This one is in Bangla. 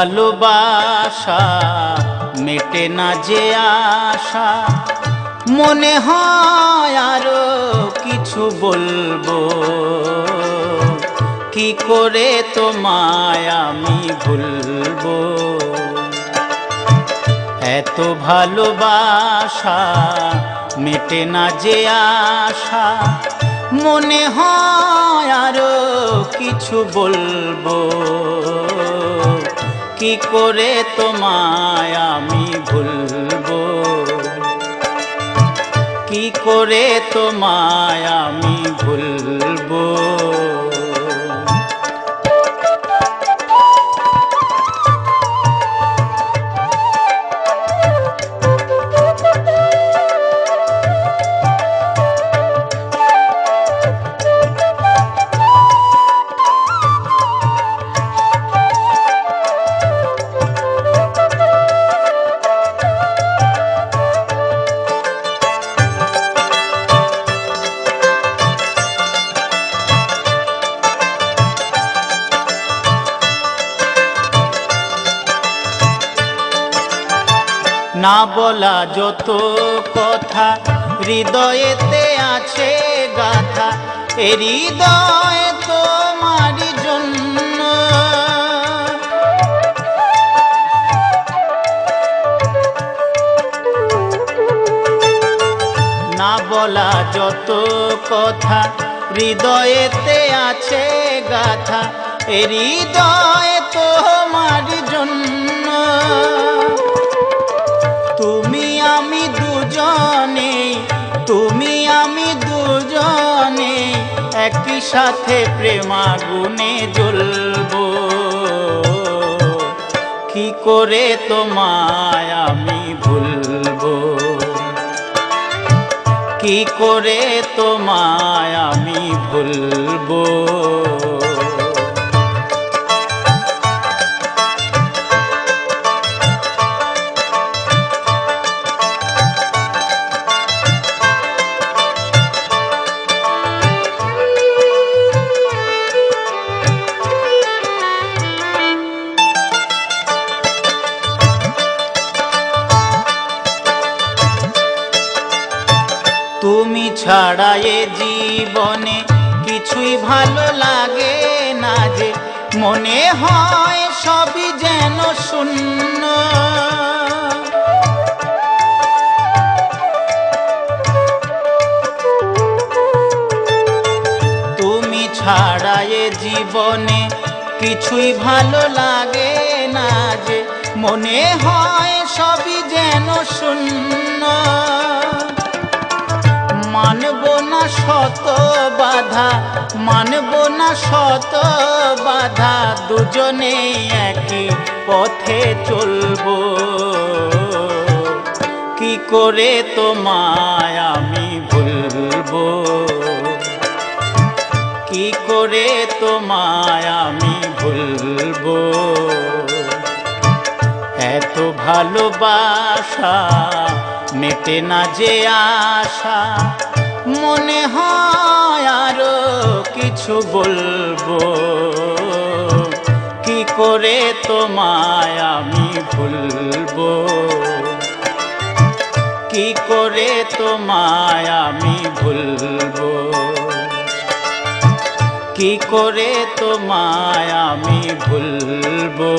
ভালোবাসা মেটে না যে আশা, মনে হয় আরো কিছু বলবো, কি করে তোমায় আমি ভুলবো। এত ভালোবাসা মেটে না যে আশা, মনে হয় আরো কিছু বলবো, কি করে তোমায় আমি ভুলবো, কি করে তোমায় আমি ভুলবো। না বলা যত কথা হৃদয়েতে আছে গাথা, এ হৃদয় তোমারই জন্য। না বলা যত কথা হৃদয়েতে আছে গাথা, এ হৃদয় তোমারই জন্য। তুমি আমি দুজনে, তুমি আমি দুজনে একই সাথে প্রেমাগুনে জ্বলবো, কি করে তোমায় আমি ভুলবো, কি করে তোমায় আমি ভুলবো। তুমি ছাড়া এ জীবনে কিছুই ভালো লাগে না যে, মনে হয় সবই যেন শূন্য। তুমি ছাড়া এ জীবনে কিছুই ভালো লাগে না যে, মনে হয় সবই যেন শূন্য। মানব না শত বাধা, মানব না শত বাধা, দুজনে একই পথে চলবো, কি করে তোমায় আমি ভুলবো, কি করে তোমায় আমি ভুলবো। এত ভালোবাসা মেটে না যে আশা, মনে হয় আরো কিছু বলবো, কি করে তোমায় আমি ভুলবো, কি করে তোমায় আমি ভুলবো, কি করে তোমায় আমি ভুলবো।